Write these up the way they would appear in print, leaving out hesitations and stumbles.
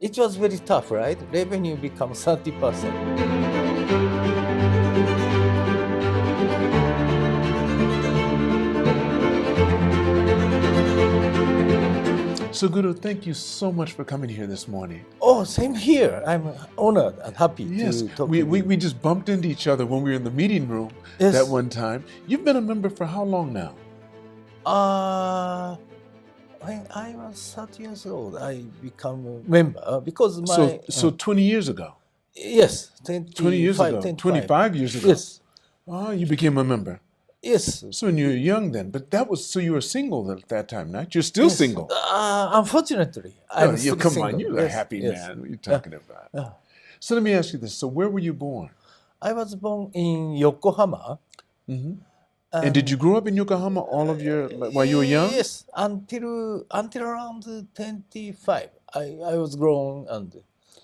It was very tough, right? Revenue becomes 30%. Suguru, thank you so much for coming here this morning. Oh, same here. I'm honored and happy Yes, to talk we, with we, you. we just bumped into each other when we were in the meeting room Yes. that one time. You've been a member for how long now? When I was 30 years old, I become a member because my... So 20 years ago, yes, 20 years ago, 25 years ago. Yes, Oh, you became a member. yes. So when you were young then, but that was, so you were single at that time, right? You're still Yes. single. Unfortunately, I'm still come single. on, you're a Yes, happy yes. man. What are you talking about? So let me ask you this. So where were you born? I was born in Yokohama. And did you grow up in Yokohama all of your, while you were young? Yes, until around 25. I was grown and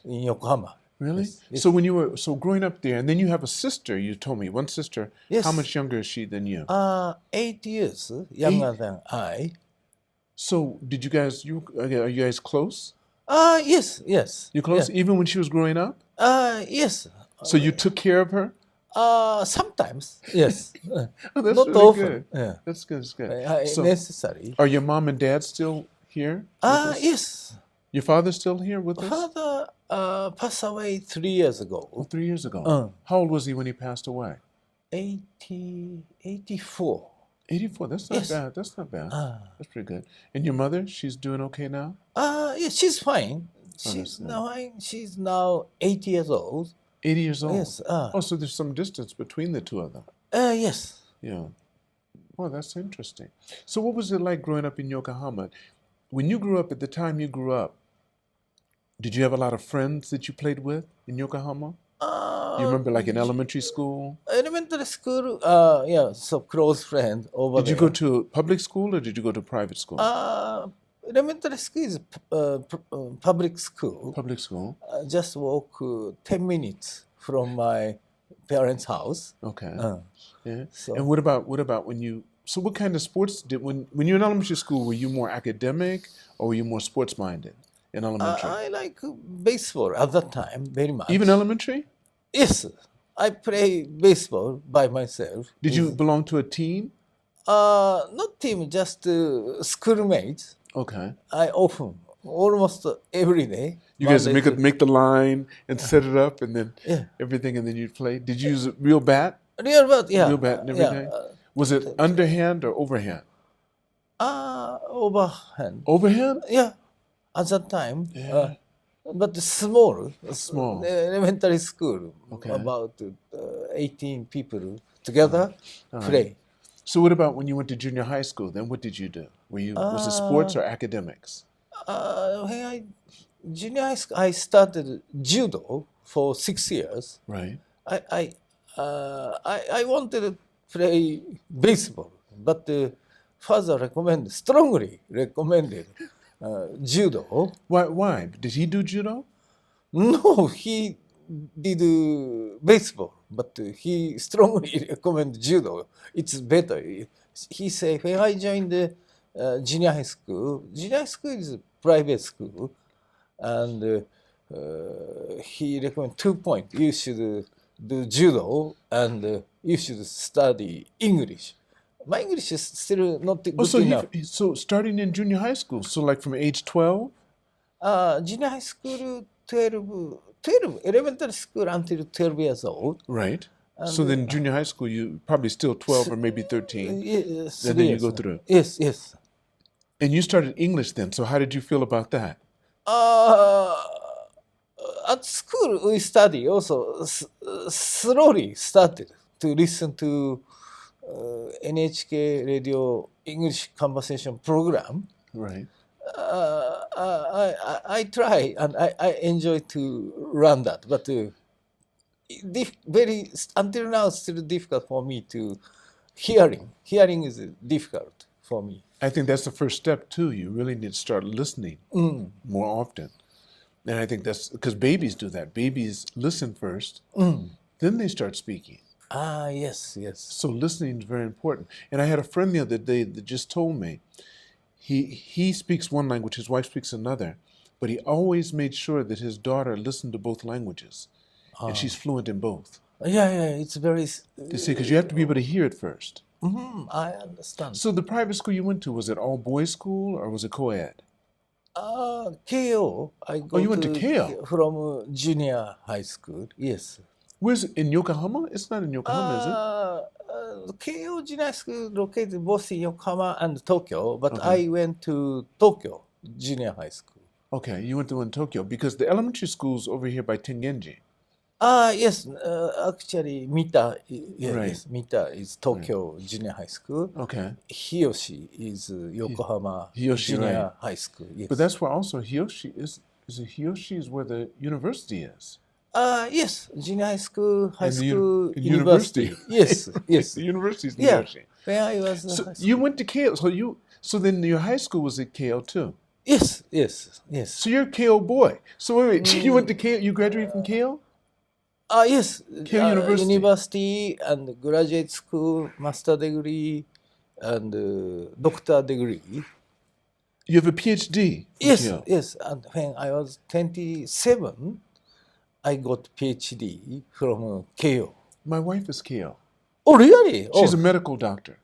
in Yokohama. Really? Yes, yes. So when you were, so growing up there, and then you have a sister, you told me, one sister. Yes. How much younger is she than you? 8 years younger than I. So did you guys, are you guys close? Yes, yes. You close? Yeah. Even when she was growing up? Yes. So you took care of her? Sometimes, yes. Oh, that's Not really often. good. Yeah. That's good, that's good. So, necessary. Are your mom and dad still here? with us? Yes. Your father's still here with us? Father passed away 3 years Oh, ago. 3 years ago. How old was he when he passed away? 84. 84. That's not Yes. bad. That's not bad. That's pretty good. And your mother, she's doing okay now? Yeah, she's fine. That's She's now 80 years old. 80 years old? Yes. Oh, so there's some distance between the two of them. Yes. Yeah. Oh, that's interesting. So what was it like growing up in Yokohama? When you grew up, at the time you grew up, did you have a lot of friends that you played with in Yokohama? You remember like in elementary school? Elementary school, yeah, so close friend over Did you go to public school or did you go to private school? Elementary school is public school. Public school. Just walk 10 minutes from my parents' house. Okay. Yeah. So, And what about when you, so what kind of sports did, when you were in elementary school, were you more academic or were you more sports minded in elementary? I like baseball at that time very much. Even elementary? Yes, I play baseball by myself. Did you belong to a team? Not team, just schoolmates. Okay. I often, almost every day. You guys Monday make the line and set it up and then everything and then you'd play. Did you use a real bat? Real bat, yeah. Real bat and everything? Was it underhand or overhand? Overhand. Overhand? Yeah, at that time. Yeah. But small. Small. Elementary school. Okay. About 18 people together play. So what about when you went to junior high school? Then what did you do? Was it sports or academics? Junior high school, I started judo for 6 years. Right. I wanted to play baseball, but the father strongly recommended judo. Why? Did he do judo? No, he did baseball, but he strongly recommended judo. It's better. He said, when I joined the junior high school is a private school, and he recommended 2 points. You should do judo, and you should study English. My English is still not good enough. So starting in junior high school, so like from age 12? Junior high school, 12, elementary school until 12 years old. Right. So then junior high school, you probably still 12 or maybe 13. Yes, and then you go through. Yes, yes. And you started English then, so how did you feel about that? At school, we study also. Slowly started to listen to NHK radio English conversation program. Right. I try and I enjoy to run that, but until now still difficult for me to hearing. Hearing is difficult for me. I think that's the first step too. You really need to start listening more often. And I think that's because babies do that. Babies listen first, then they start speaking. Yes, yes. So listening is very important. And I had a friend the other day that just told me he speaks one language, his wife speaks another, but he always made sure that his daughter listened to both languages, and Ah. she's fluent in both. Yeah, it's very. You see, because you have to be able to hear it first. I understand. So the private school you went to, was it all boys school or was it co-ed? Keio, I go you went to Keio? From junior high school. Yes. Where's it? In Yokohama? It's not in Yokohama, Keio Junior High School located both in Yokohama and Tokyo, but Okay. I went to Tokyo Junior High School. is it? Okay, you went to one in Tokyo because the elementary school's over here by Tengenji. Yes, actually, Mita, Right. yes, Mita is Tokyo Junior High School. Okay. Hiyoshi is Yokohama Hiyoshi, Junior right. High School. Yes. But that's where also Hiyoshi is. Is it Hiyoshi is where the university is? Yes, junior high school, high And the school, and university. Yes, yes. The university's in Yeah. Hiyoshi. When I was So high you school. went to Keio. So then your high school was at Keio too. Yes. So you're a Keio boy. So wait, you went to Keio. You graduated from Keio? Yes. Keio University. University and graduate school, master degree, and doctor degree. You have a PhD. from Keio. Yes. And when I was 27, I got PhD from Keio. My wife is Keio. Oh, really? She's a medical doctor.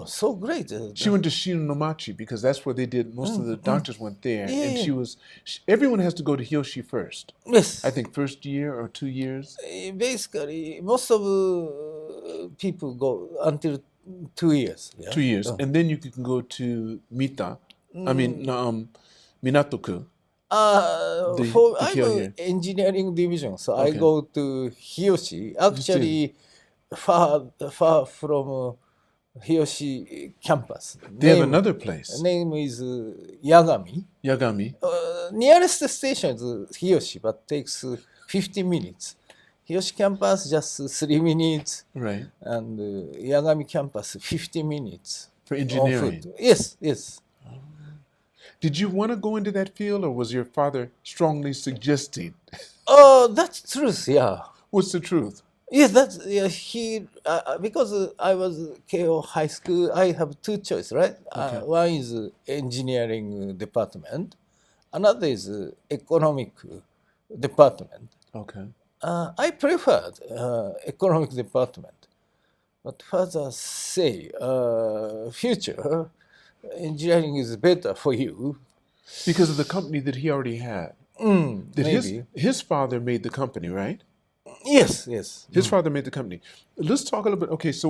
So great. She went to Shinnomachi because that's where they did most of the doctors went there, Yeah, and yeah. everyone has to go to Hiyoshi first. Yes. I think first year or 2 years. Basically, most of people go until 2 years. Yeah? 2 years, and then you can go to Mita. I mean, Minatoku. For the I'm Keio a here. engineering division, so I Okay. go to Hiyoshi. Actually, far from Hiyoshi campus. They have another place, Name is Yagami. Yagami. Nearest station is Hiyoshi, but takes 15 minutes. Hiyoshi campus just 3 minutes, Right. and Yagami campus 15 minutes. For on engineering. foot. Yes. Did you want to go into that field, or was your father strongly suggesting? Oh, that's truth. Yeah. What's the truth? Yes, that's he. Because I was Keio High School, I have two choices, right? Okay. One is engineering department, another is economic department. Okay. I preferred economic department, but father say future engineering is better for you. Because of the company that he already had. That Maybe. his father made the company, right? Yes. His father made the company. Let's talk a little bit. Okay, so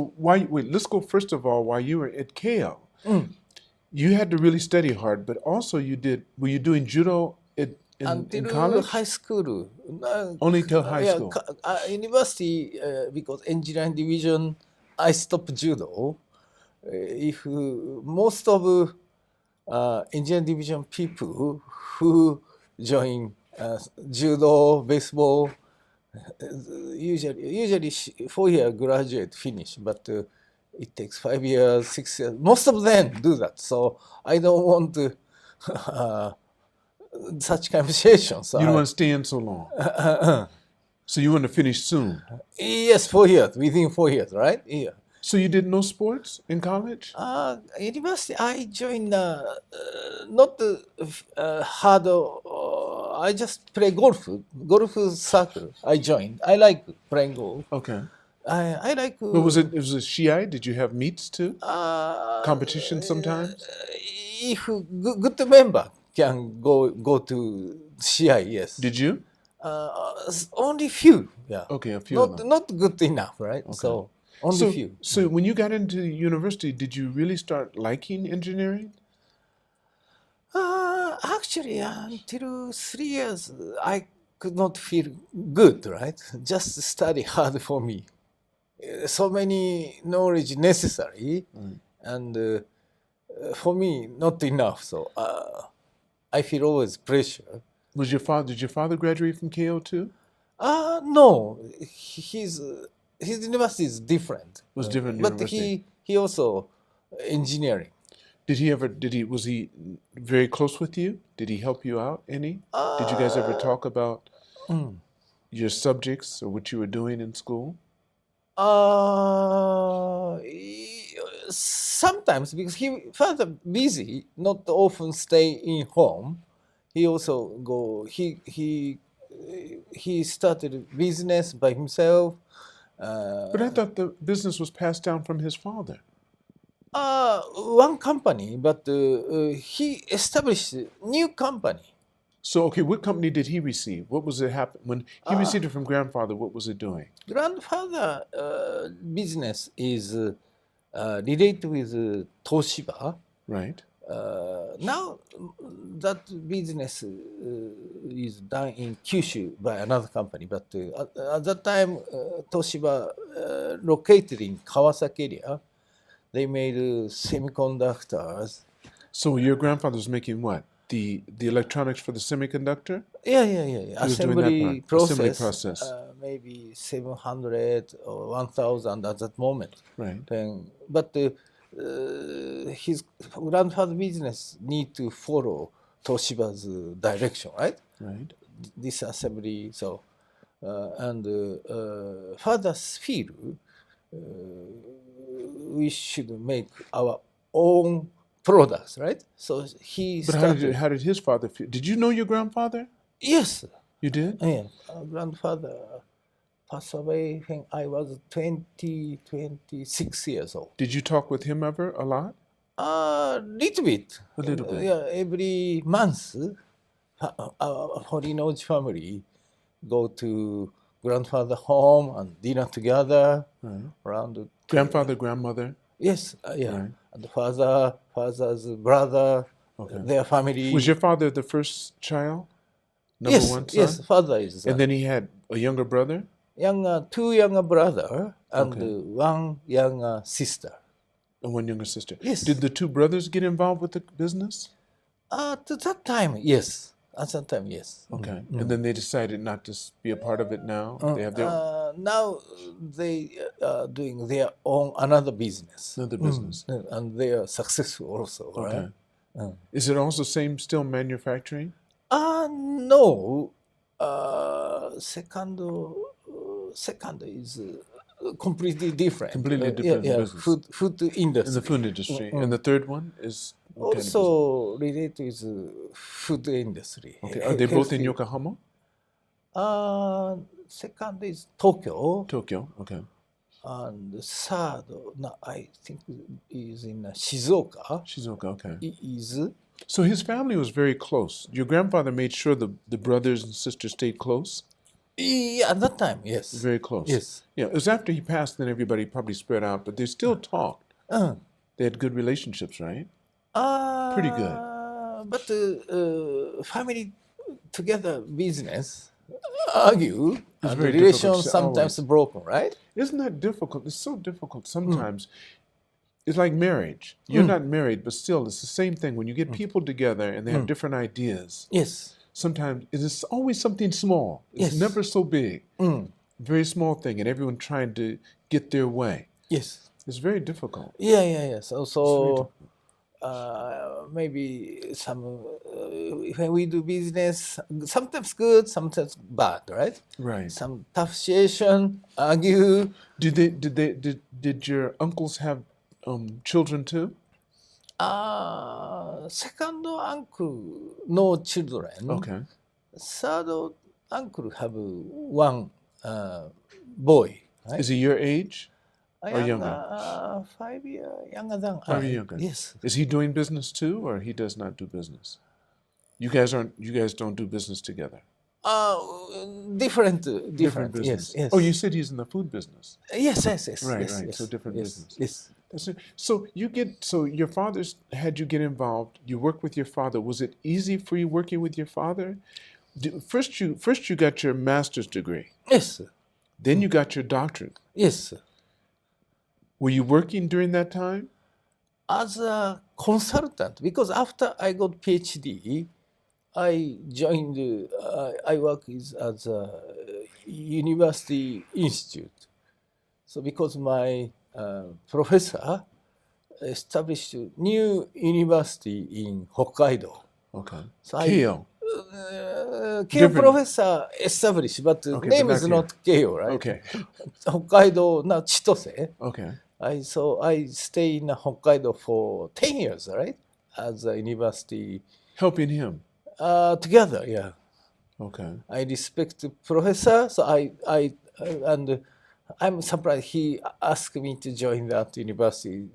let's go first of all, while you were at Keio, you had to really study hard, but also were you doing judo in Until college? high school. Only till high school. University, because engineering division, I stopped judo. If most of engineering division people who join judo, baseball, usually 4 year graduate finish, but it takes 5 years, 6 years. Most of them do that. So I don't want to such conversation. So You don't want to stay in so long. So you want to finish soon. Yes, 4 years, within 4 years, right? Yeah. So you did no sports in college? University, I joined not hard. I just play golf circle. I joined. I like playing golf. Okay. I like. But was it a Shiai? Did you have meets too? Competition sometimes? If good member can go to CI, yes. Did you? Only few. Yeah. Okay, a few of them. Not good enough, right? So only few. So when you got into university, did you really start liking engineering? Actually, until 3 years, I could not feel good, right? Just study hard for me. So many knowledge necessary, and for me, not enough. So I feel always pressure. Did your father graduate from Keio too? No, his university is different. Was different But university. he also engineering. Was he very close with you? Did he help you out any? Did you guys ever talk about your subjects or what you were doing in school? Sometimes, because he father busy, not often stay in home. he also he started business by himself. But I thought the business was passed down from his father. One company, but he established a new company. So, okay, what company did he receive? What was it happen when he received it from grandfather? What was it doing? Grandfather business is related with Toshiba. Right. Now that business is done in Kyushu by another company, but at that time Toshiba located in Kawasaki area. They made semiconductors. So your grandfather was making what? The electronics for the semiconductor? Yeah. He was doing Assembly that part. Assembly process. process. Maybe 700 or 1,000 at that moment. Right. But his grandfather business need to follow Toshiba's direction, right? Right. This assembly. So and father's feel we should make our own products, right? So he But started. how did his father feel? Did you know your grandfather? Yes. You did? Yeah. Our grandfather passed away when I was 26 years old. Did you talk with him ever a lot? Little bit. A little bit. Yeah, every month, our Horinouchi family go to grandfather home and dinner together Right. around. Grandfather, grandmother? Yes, yeah. Right. And father's brother, Okay. their family. Was your father the first child? Number yes, one son? yes, father is And then he had a younger brother? two younger brother and Okay. one younger sister. And one younger sister. Yes. Did the two brothers get involved with the business? At that time, yes. At that time, yes. Okay. And then they decided not to be a part of it now? They have their Now they are doing their own another business. another business. And they are successful also, Okay. right? Is it also still manufacturing? No. Second is completely different. Completely different business. Food industry. In the food industry. And the third one is what kind of business? Also related with food industry. Okay. Are they both in Healthy. Yokohama? Second is Tokyo, Tokyo. Okay. and third, I think, is in Shizuoka. Shizuoka. Okay. Is So his family was very close. Your grandfather made sure the brothers and sisters stayed close? yeah, at that time, yes. Very close. Yes. Yeah, it was after he passed, then everybody probably spread out, but they still talked. They had good relationships, right? Pretty good. But family together business argue and the very relations difficult to sometimes broken, right? Isn't that difficult? It's so difficult sometimes. It's like marriage. You're not married, but still, it's the same thing. When you get people together and they have different ideas, Yes. sometimes it is always something small. It's Yes. never so big. Very small thing, and everyone trying to get their way. Yes. It's very difficult. Yeah. So maybe some when we do business, sometimes good, sometimes bad, right? Right. Some tough situation, argue. Did your uncles have children too? Second uncle no children. Okay. Third uncle have one boy. Right? Is he your age or younger? 5 years younger than 5 I. years younger. Yes. Is he doing business too, or he does not do business? You guys don't do business together. Different business. Yes. Oh, you said he's in the food business. Yes. Right, yes, right. Yes, So different yes, business. Yes. That's it. So your father's had you get involved. You work with your father. Was it easy for you working with your father? First you got your master's degree. Yes. Then you got your doctorate. Yes. Were you working during that time? As a consultant, because after I got PhD, I joined. I work as a university institute. So because my professor established a new university in Hokkaido. Okay. So Keio. Keio Different. professor established, but the Okay, name but is not not Keio, right? Okay. Hokkaido, now Chitose. Okay. I stay in Hokkaido for 10 years, right? As a university. Helping him. Together, yeah. Okay. I respect the professor, so and I'm surprised he asked me to join that university.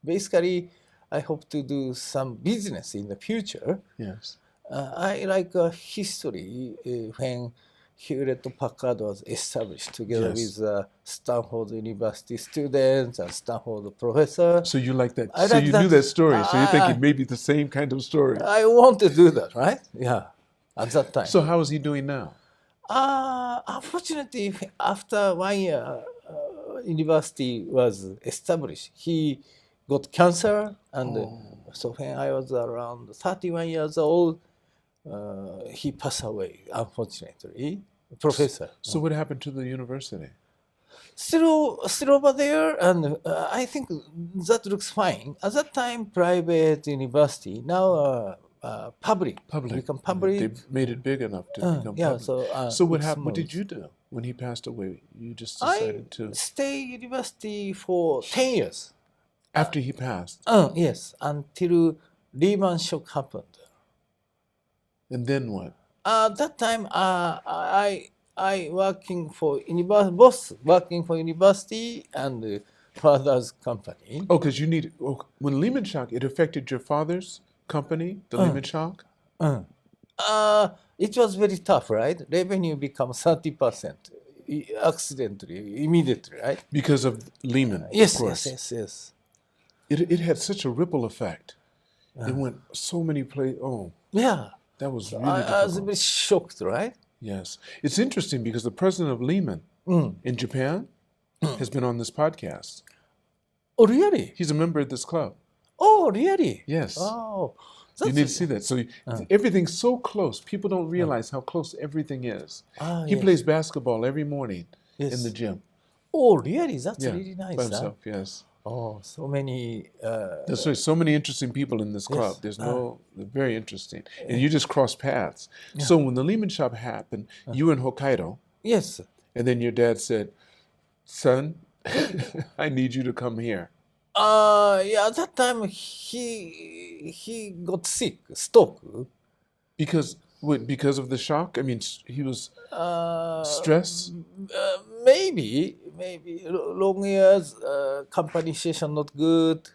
Basically, I hope to do some business in the future. Yes. I like history when Hewlett-Packard was established together Yes. with Stanford University students and Stanford professor. So you like that? I So like you that. knew that story. So you're thinking I, maybe the same kind of story. I want to do that, right? Yeah, at that time. So how is he doing now? Unfortunately, after 1 year, university was established, he got cancer, and so when I was around 31 years old, he passed away. Unfortunately, professor. So what happened to the university? Still over there, and I think that looks fine. At that time, private university. Now, public. Become public. They made it big enough to become Yeah, public. so So what it's happened? What smooth. did you do when he passed away? You just I decided to stay university for 10 years. after he passed, Yes, until Lehman shock happened. and then what? That time, I working for university, both working for university and father's company. Oh, because you need. Oh, when Lehman shock, it affected your father's company, the Lehman shock. It was very tough, right? Revenue become 30% accidentally, immediately, right? Because of Lehman, Yes, of course. yes. It had such a ripple effect. It went so many places. Oh, Yeah, that was really I was difficult. very shocked, right? Yes. It's interesting because the president of Lehman in Japan has been on this podcast. Oh, really? He's a member of this club. Oh, really? Yes. Oh, You need to see that. So everything's so close. People don't realize how close everything is. He yes. plays basketball every morning in Yes. the gym. Oh, really? That's Yeah, really nice. by Huh? himself, yes. Oh, so many. There's so many interesting people in this club. There's they're very interesting. And you just cross paths. So when the Lehman shock happened, you were in Hokkaido, Yes. and then your dad said, son, I need you to come here. Yeah. At that time, he got sick, stroke. Because of the shock? I mean, he was stress? Maybe long years, company situation not good,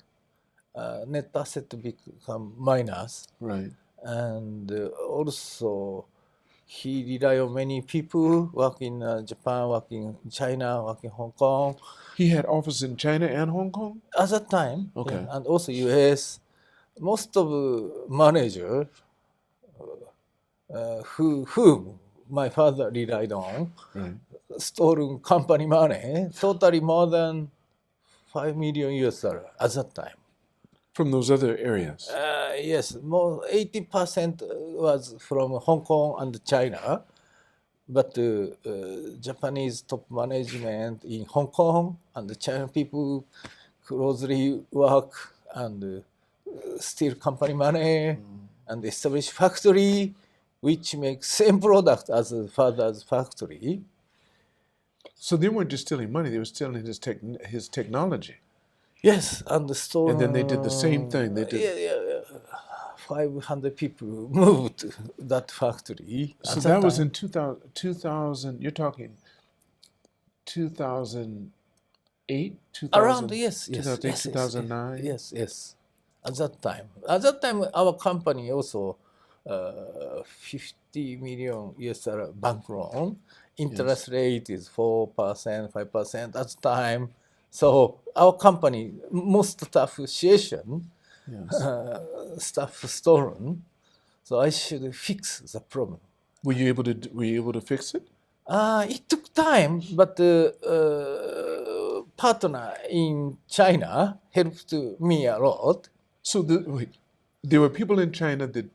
net asset become minus, Right. and also he rely on many people work in Japan, work in China, work in Hong Kong. He had offices in China and Hong Kong? At that time, Okay. yeah, and also US. Most of manager whom my father relied on Right. stolen company money, totally more than $5 million at that time. From those other areas? Yes, more 80% was from Hong Kong and China, but Japanese top management in Hong Kong and the China people closely work and steal company money and establish factory which makes same product as the father's factory. So they weren't just stealing money, they were stealing his technology. Yes, and the store. And then they did the same thing. They did. Yeah. 500 people moved to that factory. So at that was time. in 2000, you're talking 2008, 2000, Around, yes. 2009? Yes. At that time, our company also $50 million bank loan. Interest rate is 4%, 5% at the time. So our company, most tough situation, Yes. stuff stolen. So I should fix the problem. Were you able to fix it? It took time, but partner in China helped me a lot. So there were people in China that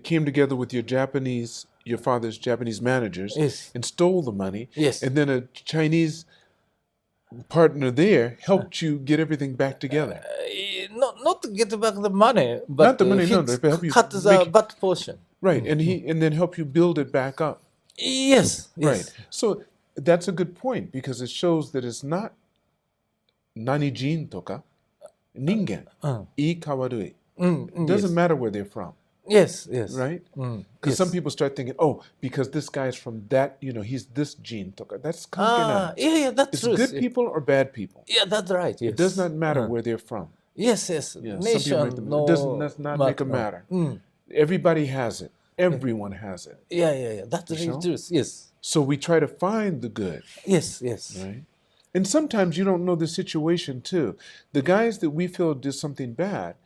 came together with your father's Japanese managers Yes. and stole the money. Yes. And then a Chinese partner there helped you get everything back together. Not to get back the money, but Not the money, no, they help you cut the make- bad portion. Right. And then help you build it back up. Yes. Right. So that's a good point because it shows that it's not nanijin toka, ningen, ii kawarui. It doesn't matter where they're from. Yes, yes. right? Mm, Because yes. some people start thinking, oh, because this guy's from that, he's this gene. That's Ah, yeah, that's It's true. good people or bad people. Yeah, that's right. Yes. It does not matter where they're from. Yes, yes. Yeah, some people make Nation, them. no Does not make a matter. Everybody has it. Everyone has it. Yeah. That's really sure? true. Yes. So we try to find the good, Yes. right? And sometimes you don't know the situation too. The guys that we feel did something bad,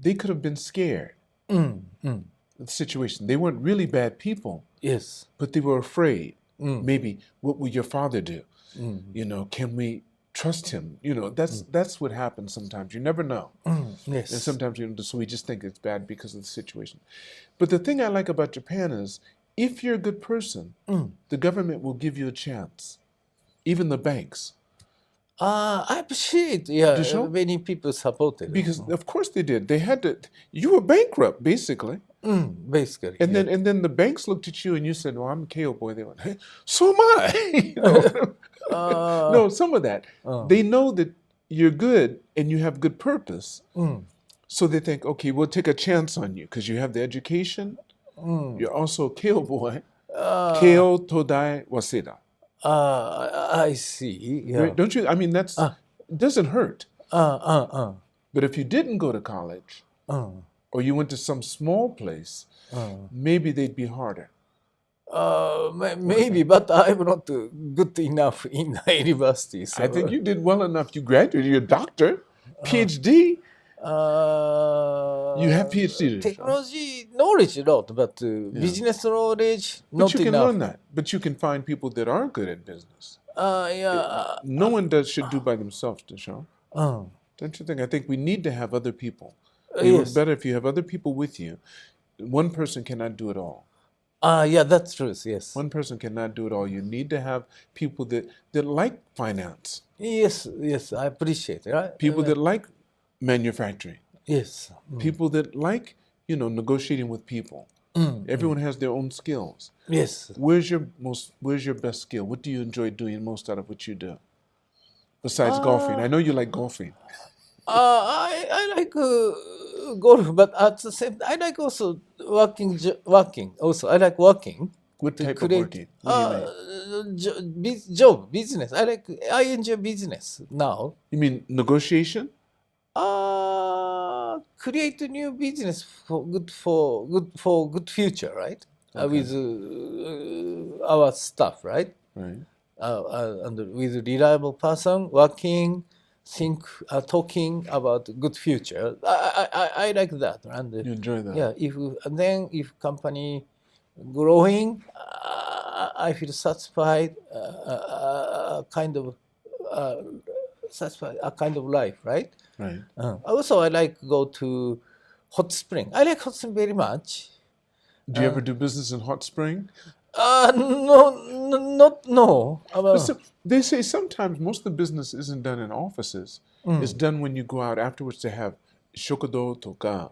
they could have been scared of the situation. They weren't really bad people, Yes. but they were afraid. Maybe, what will your father do? Can we trust him? That's what happens sometimes. You never know. Yes. And sometimes so we just think it's bad because of the situation. But the thing I like about Japan is, if you're a good person, the government will give you a chance. Even the banks. I appreciate. Many people supported. Because of course they did. They had to. You were bankrupt, basically. Basically. And then the banks looked at you and you said, "Well, I'm a Keio boy." They went, "Hey, so am I." No, some of that. They know that you're good and you have good purpose. So they think, okay, we'll take a chance on you because you have the education. You're also a Keio boy. Keio Todai Waseda. I see. Yeah. Right? Don't you? I mean, it doesn't hurt. But if you didn't go to college, or you went to some small place, maybe they'd be harder. Maybe, but I'm not good enough in the university. So. I think you did well enough. You graduated. You're a doctor, PhD. You have PhD. Technology knowledge a lot, but business knowledge not enough. But you can learn that. But you can find people that are good at business. No one should do by themselves, Deshaun. Don't you think? I think we need to have other people. It would be better if you have other people with you. One person cannot do it all. Yeah, that's true. Yes. One person cannot do it all. You need to have people that like finance. Yes, I appreciate it. Right? People that like manufacturing. Yes. People that like, negotiating with people. Everyone has their own skills. Yes. Where's your best skill? What do you enjoy doing most out of what you do? Besides golfing. I know you like golfing. I like golf, but at the same time, I like also working. Also, I like working. What type of working? What do you mean? Job, business. I enjoy business now. You mean negotiation? Create a new business for good future, right? With our staff, right? Right. And with reliable person working, talking about good future. I like that. And You enjoy that? yeah. If company growing, I feel satisfied. A kind of life, right? Right. Also, I like go to hot spring. I like hot spring very much. Do you ever do business in Hot Spring? No. They say sometimes most of the business isn't done in offices. It's done when you go out afterwards to have shokudo toka.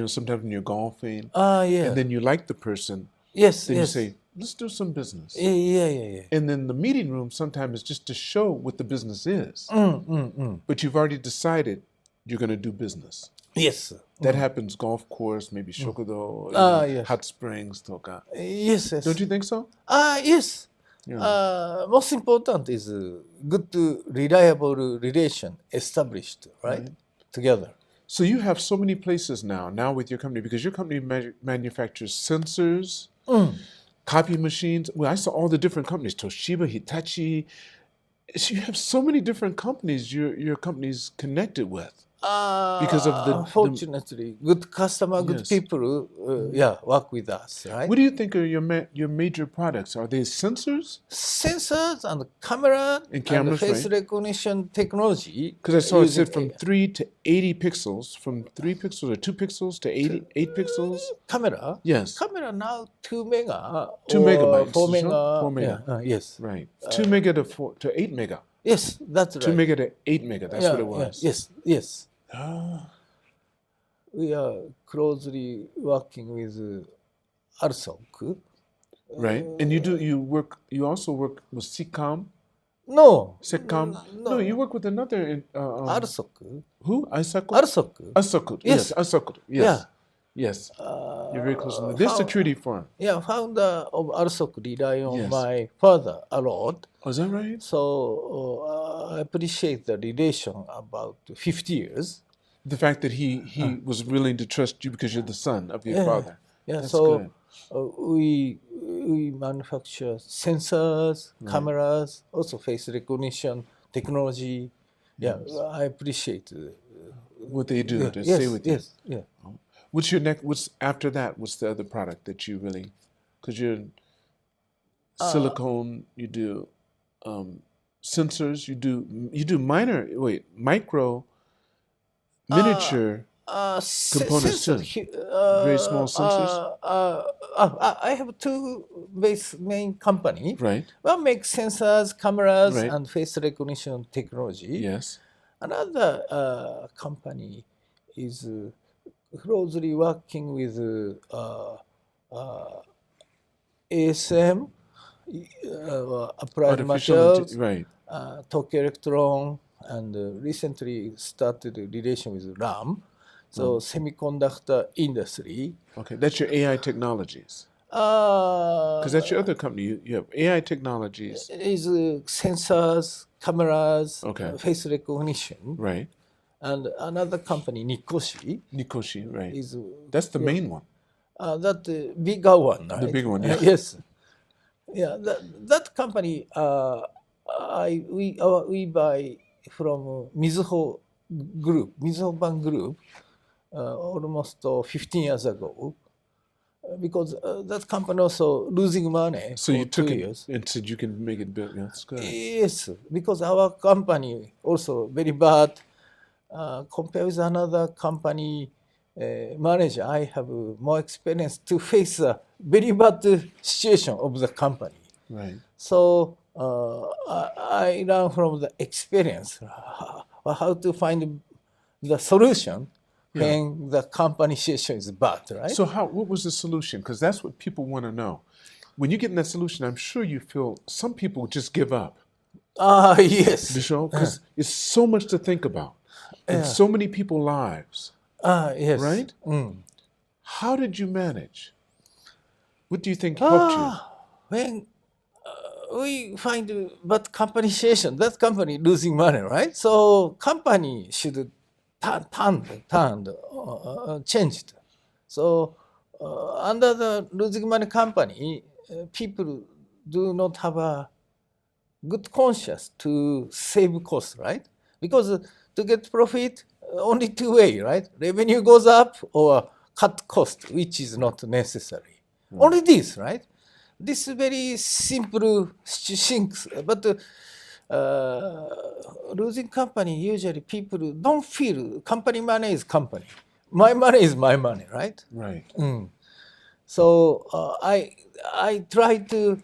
Sometimes when you're golfing. Yeah. And then you like the person. Yes. Then you say, let's do some business. Yeah. And then the meeting room sometimes is just to show what the business is. But you've already decided you're going to do business. Yes. That happens golf course, maybe shokudo, yes. hot springs, toka. Yes. Don't you think so? Yes. Yeah. Most important is good, reliable relation established, right? Together. So you have so many places now with your company, because your company manufactures sensors, copy machines. Well, I saw all the different companies, Toshiba, Hitachi. So you have so many different companies your company's connected with. Because of Fortunately, good customer, good people, work with us, right? What do you think are your major products? Are they sensors? Sensors and camera and cameras, face recognition technology. Because I saw it said from 3 to 80 pixels, from 3 pixels or 2 pixels to 8 pixels. Camera? Yes. Camera now 2 mega. 2 megabytes. 4 mega. 4 mega. Yeah, yes. Right. 2 mega to 8 mega. Yes, that's right. 2 mega to 8 mega. That's what it was. Yes. We are closely working with ALSOC. Right. And you also work with SICOM? No. SICOM? No, you work with another... ALSOC. Who? Aisaku? ALSOC. Asaku. Yes, Asaku. Yes. Yes. You're very close to them. This is a treaty firm. Yeah, founder of ALSOC rely on Yes. my father a lot. Oh, is that right? So I appreciate the relation about 50 years. The fact that he was willing to trust you because you're the son of your father. Yeah, That's so good. we manufacture sensors, cameras, also face recognition technology. Yeah, I appreciate What they do to yes, stay with you. yes, yeah. What's your next? What's after that? What's the other product that you really? Because you're silicone, you do sensors, you do micro, miniature components too. Very small sensors. I have two main company. Right. One makes sensors, cameras, Right. and face recognition technology. Yes. Another company is closely working with ASM, applied materials, Right. Tokyo Electron, and recently started a relation with RAM. So semiconductor industry. Okay, that's your AI technologies. Because Because that's your other company. You have AI technologies. is sensors, cameras, Okay. face recognition, Right. and another company, Nikoshi, Nikoshi. Right. is That's the main one. that bigger one, right? The big one. Yeah. Yes. Yeah, that company we buy from Mizuho Group, Mizuho Bank Group, almost 15 years ago, because that company also losing money So for you took 2 it years. and said you can make it big. Yeah, that's good. Yes, because our company also very bad compared with another company manager. I have more experience to face a very bad situation of the company. Right. So I learn from the experience how to find the solution when the company situation is bad, right? So what was the solution? Because that's what people want to know. When you get in that solution, I'm sure you feel some people just give up. Yes. Because it's so much to think about. And so many people's lives. Yes. Right? How did you manage? What do you think helped you? When we find bad company situation, that company losing money, right? So company should changed. So under the losing money company, people do not have a good conscience to save cost, right? Because to get profit, only two way, right? Revenue goes up or cut cost, which is not necessary. Only this, right? This is very simple things, but losing company, usually people don't feel company money is company. My money is my money, right? Right. So I try to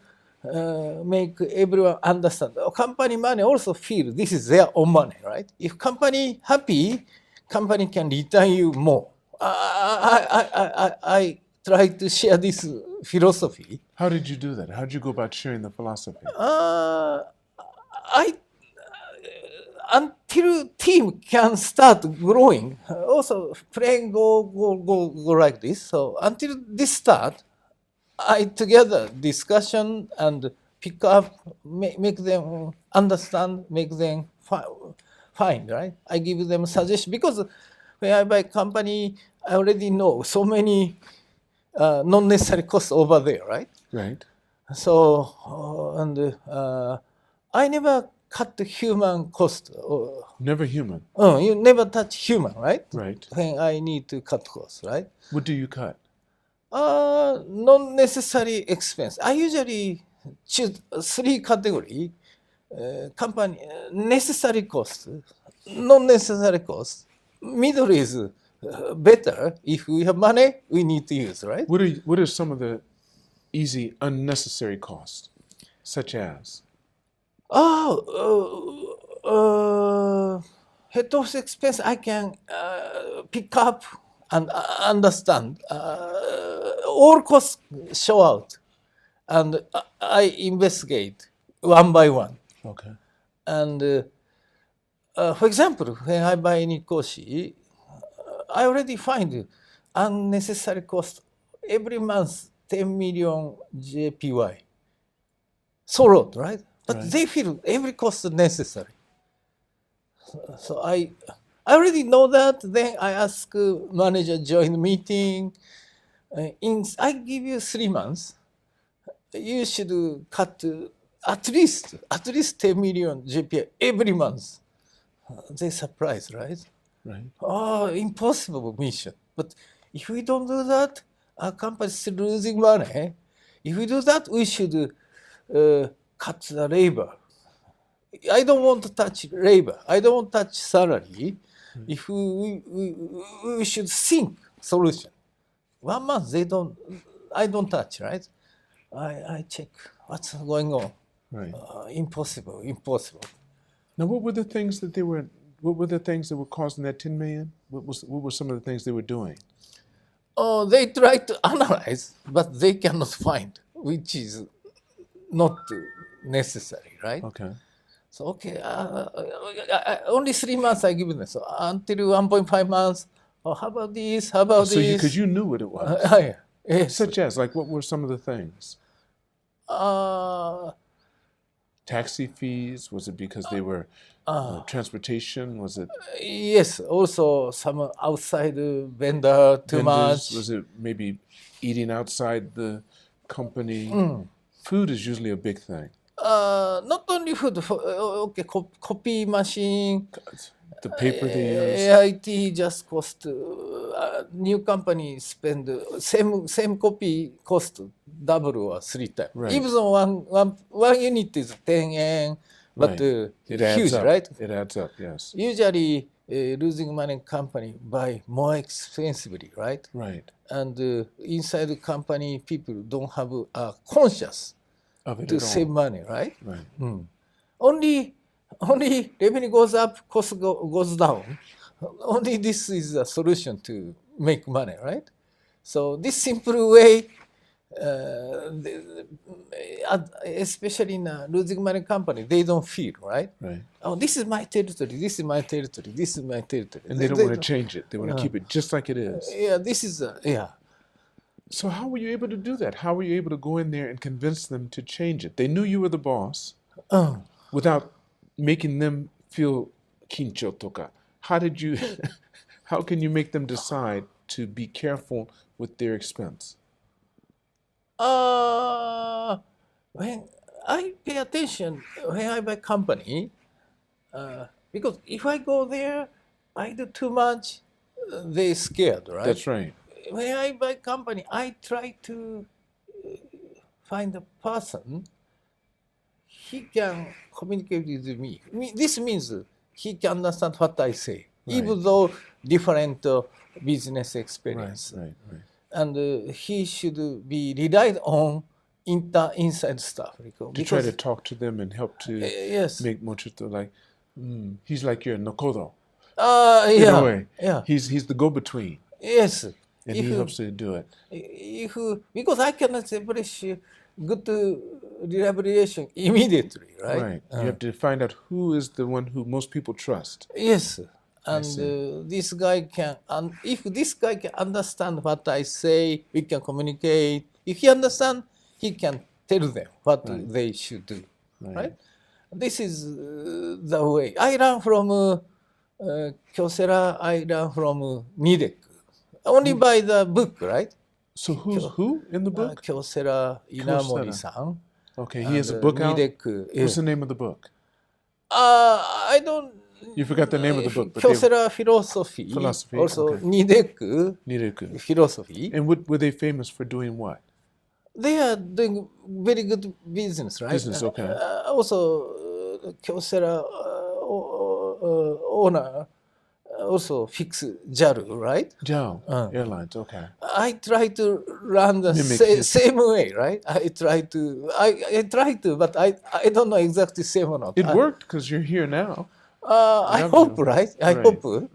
make everyone understand. Company money also feel this is their own money, right? If company happy, company can return you more. I try to share this philosophy. How did you do that? How did you go about sharing the philosophy? Until team can start growing, also playing go like this. So until this start, I together discussion and pick up, make them understand, make them find, right? I give them suggestion because when I buy company, I already know so many non necessary costs over there, right? Right. So I never cut the human cost. Never human. You never touch human, right? Right. When I need to cut costs, right? What do you cut? Non-necessary expense. I usually choose three category. Company necessary cost, non-necessary cost. Middle is better. If we have money, we need to use, right? What are some of the easy unnecessary costs, such as? Head office expense I can pick up and understand. All costs show out, and I investigate one by one. Okay. And for example, when I buy Nikoshi, I already find unnecessary cost every month 10 million JPY. So lot, right? But Right. they feel every cost is necessary. So I already know that. Then I ask manager join the meeting. I give you 3 months. You should cut at least 10 million JPY every month. They surprised, right? Right. Oh, impossible mission. But if we don't do that, our company is still losing money. If we do that, we should cut the labor. I don't want to touch labor. I don't want to touch salary. If we should think solution. 1 month I don't touch, right? I check what's going on. Right. Impossible. Now, what were the things that were causing that 10 million? What were some of the things they were doing? Oh, they try to analyze, but they cannot find, which is not necessary, right? Okay. So only 3 months I give them. So until 1.5 months. Oh, how about this? How about So this? because you knew what it was. Yeah. Yes. Such as, like, what were some of the things? Uh, Taxi fees? Was it because they were transportation? Was it yes. Also, some outside vendor too vendors? much. Was it maybe eating outside the company? Food is usually a big thing. Not only food. Okay, copy machine. The paper they use. AIT just cost. New company spend same copy cost double or 3 times. Right. Even though one unit is 10 yen, but Right. It adds huge, up. right? It adds up, yes. Usually losing money company buy more expensively, right? Right. And inside the company, people don't have conscious Of it to at save all. money, right? Right. Only revenue goes up, cost goes down. Only this is a solution to make money, right? So this simple way, especially in a losing money company, they don't feel, right? Right. Oh, this is my territory. This is my territory. This is my territory. And they don't want to change it. They want to keep it just like it is. Yeah, this is yeah. So how were you able to do that? How were you able to go in there and convince them to change it? They knew you were the boss without making them feel kincho toka. How can you make them decide to be careful with their expense? When I pay attention when I buy company, because if I go there, I do too much, they scared, right? That's right. When I buy company, I try to find a person he can communicate with me. This means he can understand what I say, even though different business experience. Right. And he should be relied on inside stuff. To try to talk to them and help to yes. make Mochito like, he's like your Nokodo. In a way. Yeah. He's the go-between. Yes. And he helps you do it. Because I cannot establish good rehabilitation immediately, right? Right. You have to find out who is the one who most people trust. Yes. And this guy can, and if this guy can understand what I say, we can communicate. If he understands, he can tell them what they should do, right? This is the way. I learn from Kyocera, I learn from Nidek. Only by the book, right? So who's who in the book? Kyocera Inamori-san. Okay, he has a book out. What's the name of the book? I don't. You forgot the name of the book. But Kyocera philosophy. Also, Nideku philosophy. And what were they famous for doing? What? They are doing very good business, right? Business, okay. Also, Kyocera owner also fix JAL, right? JAL Airlines, okay. I try to run the same way, right? I try to, but I don't know exactly same or not. It worked because you're here now. I hope, right? I hope. Right.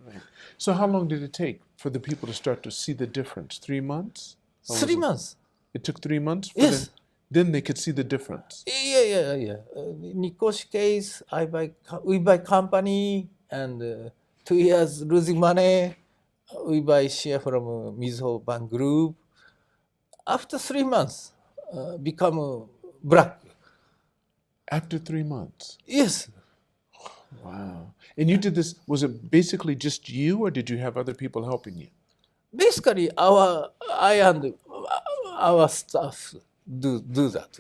So how long did it take for the people to start to see the difference? 3 months? 3 months. It took 3 months? Yes. Then they could see the difference. Yeah. Nikoshi case, we buy company and 2 years losing money. We buy share from Mizuho Bank Group. After 3 months, become black. After 3 months. Yes. Wow. And you did this, was it basically just you, or did you have other people helping you? Basically, I and our staff do that,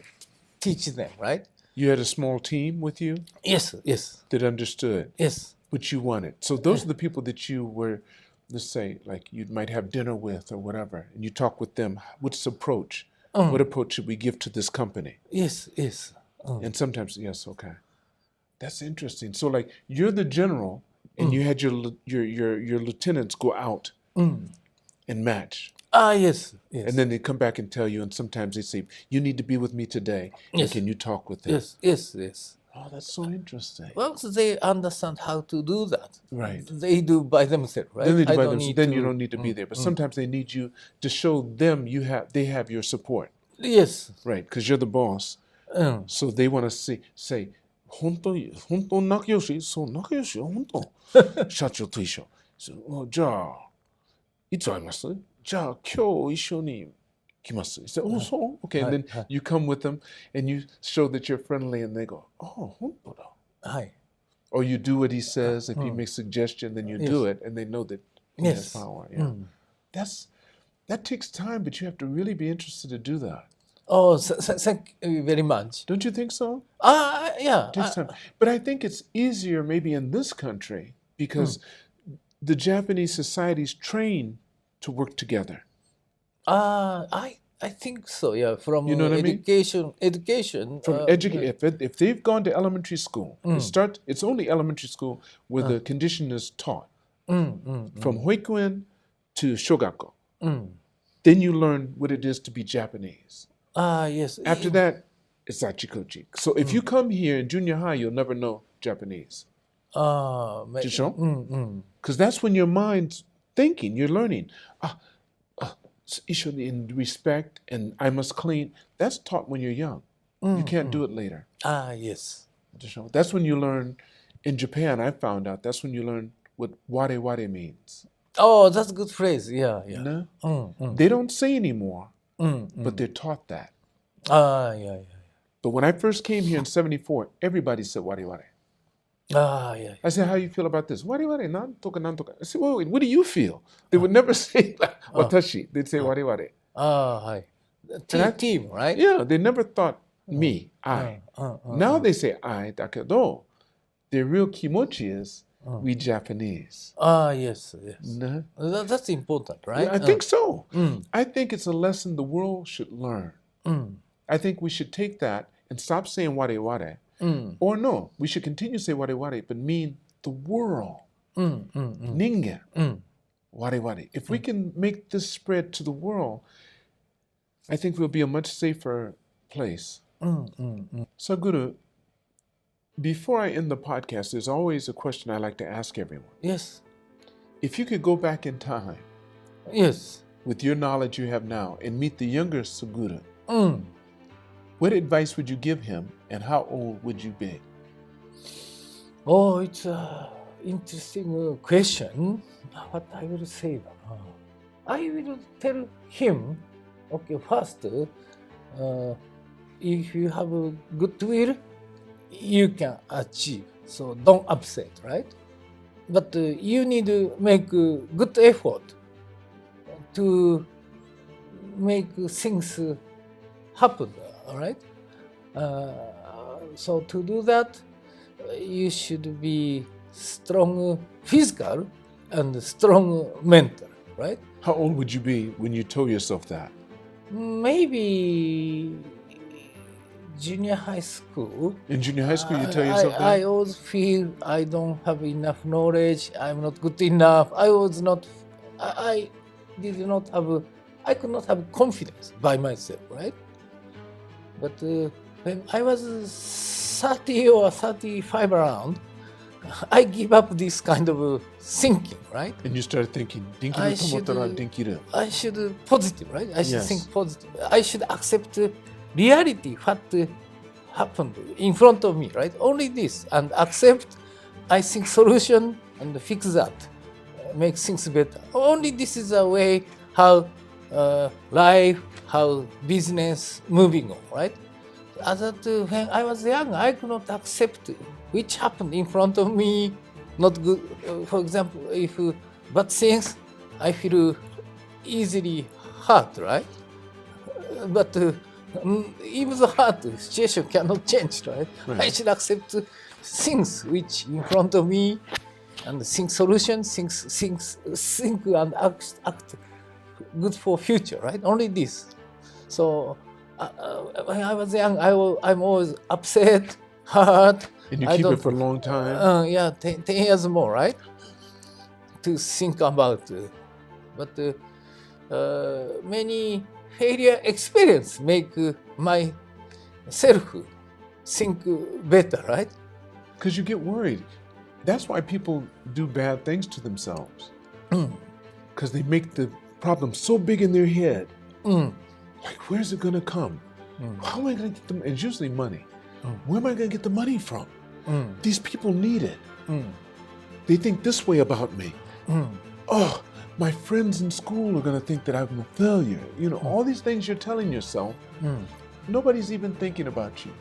teach them, right? You had a small team with you Yes, yes, that understood yes. what you wanted. So those are the people that you were, let's say, like you might have dinner with or whatever, and you talk with them. What's the approach? What approach should we give to this company? Yes, yes. And sometimes, yes, okay. That's interesting. So like you're the general, and you had your lieutenants go out and match. Yes, yes. And then they come back and tell you, and sometimes they say, you need to be with me today. And Yes. can you talk with them? Yes, yes, yes. Oh, that's so interesting. Once they understand how to do that, Right. they do by themselves, right? Then they I divide don't them, need then to- you don't need to be there. But sometimes they need you to show them they have your support. Yes. Right. Because you're the boss. So they want to say, 本当仲良しそう仲良しよ本当社長と一緒そうじゃあいつ会いますじゃあ今日一緒に来ます You say, oh, so? Okay, and then you come with them and you show that you're friendly and they go, oh, 本当だ Hi. Or you do what he says. If he makes a suggestion, then you do it, and they know that he has Yes. power. Yeah. That takes time, but you have to really be interested to do that. Oh, thank you very much. Don't you think so? Yeah. It takes time. But I think it's easier maybe in this country because the Japanese societies train to work together. I think so. Yeah, from You know what I mean? education. From if they've gone to elementary school, it's only elementary school where the condition is taught. From hoikuen to shogakko. Then you learn what it is to be Japanese. Yes. After that, it's achikochi. So if you come here in junior high, you'll never know Japanese. Because that's when your mind's thinking, you're learning. In respect and I must clean. That's taught when you're young. You can't do it later. Yes. That's when you learn. In Japan, I found out that's when you learn what ware means. Oh, that's a good phrase. Yeah, yeah. No? They don't say anymore, but they're taught that. Yeah. But when I first came here in 74, everybody said ware. Yeah. I said, how you feel about this? Ware, nantoka, nantoka. I said, wait, what do you feel? They would never say watashi. They'd say ware. Hi. Team, right? Yeah, they never thought me, I. Now they say I, dakedo. Their real kimochi is we Japanese. Yes. No? That's important, right? Yeah, I think so. I think it's a lesson the world should learn. I think we should take that and stop saying ware. Or no, we should continue to say ware, but mean the world. Ningen. Ware. If we can make this spread to the world, I think we'll be a much safer place. So, Guru, before I end the podcast, there's always a question I like to ask everyone. Yes. If you could go back in time Yes. with your knowledge you have now and meet the younger Suguru, what advice would you give him and how old would you be? Oh, it's an interesting question. What I will say? I will tell him, okay, first, if you have a goodwill, you can achieve. So don't upset, right? But you need to make a good effort to make things happen, all right? So to do that, you should be strong physical and strong mental, right? How old would you be when you told yourself that? Maybe junior high school. In junior high school, you tell yourself that? I always feel I don't have enough knowledge. I'm not good enough. I could not have confidence by myself, right? But when I was 30 or 35 around, I give up this kind of thinking, right? And you started thinking, I should positive, right? I should think positive. I should accept reality, what happened in front of me, right? Only this, and accept, I think, solution and fix that. make things better. Only this is a way how life, how business moving on, right? When I was young, I could not accept which happened in front of me, not good. For example, if bad things, I feel easily hurt, right? But even the hard situation cannot change, right? I should accept things which in front of me and think solutions, think and act good for future, right? Only this. So when I was young, I'm always upset, hurt. And you keep it for a long time? Yeah, 10 years more, right? To think about. But many failure experience make myself think better, right? Because you get worried. That's why people do bad things to themselves. Because they make the problem so big in their head. Like, where's it going to come? How am I going to get them? It's usually money. Where am I going to get the money from? These people need it. They think this way about me. Oh, my friends in school are going to think that I'm a failure. You know, all these things you're telling yourself, nobody's even thinking about you.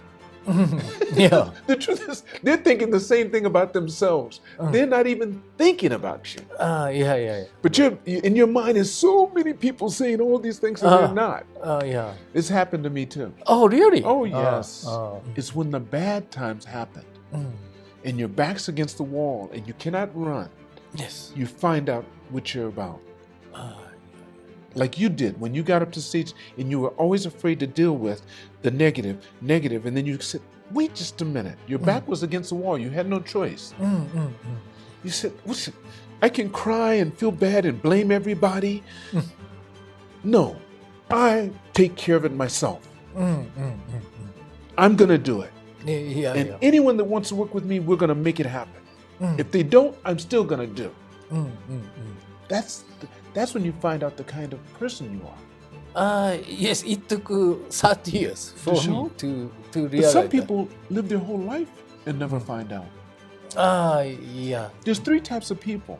Yeah. The truth is, they're thinking the same thing about themselves. They're not even thinking about you. Yeah. But in your mind is so many people saying all these things and they're not. Yeah. It's happened to me too. Oh, really? Oh, yes. It's when the bad times happen and your back's against the wall and you cannot run. Yes. You find out what you're about. Like you did when you got up to stage and you were always afraid to deal with the negative, and then you said, wait just a minute. Your back was against the wall. You had no choice. You said, listen, I can cry and feel bad and blame everybody. No, I take care of it myself. I'm going to do it. And anyone that wants to work with me, we're going to make it happen. If they don't, I'm still going to do. That's when you find out the kind of person you are. Yes, it took 30 years for me to realize. But some people live their whole life and never find out. Yeah. There's 3 types of people.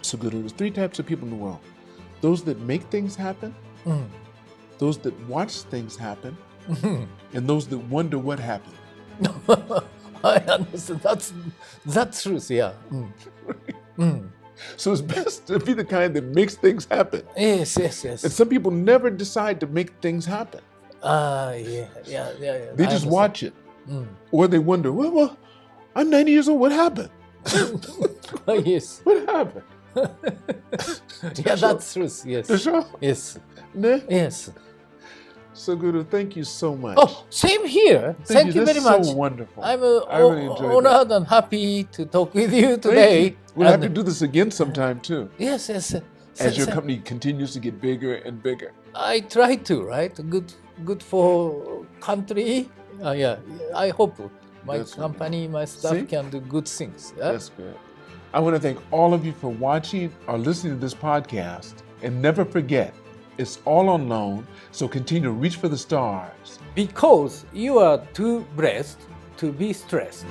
Suguru, there's 3 types of people in the world. Those that make things happen, those that watch things happen, and those that wonder what happened. I understand. That's truth, yeah. So it's best to be the kind that makes things happen. Yes. And some people never decide to make things happen. Yeah. They just watch it. Or they wonder, well, I'm 90 years old, what happened? Yes. What happened? Yeah, that's truth, yes. Yes. Ne? Yes. Suguru, thank you so much. Oh, same here. Thank you very much. So wonderful. I'm I really enjoyed honored and happy to talk with you today. We'll have to do this again sometime too. Yes. As your company continues to get bigger and bigger. I try to, right? Good for country. Yeah. I hope my company, my staff can do good things. Yeah? That's good. I want to thank all of you for watching or listening to this podcast. And never forget, it's all on loan, so continue to reach for the stars. Because you are too blessed to be stressed.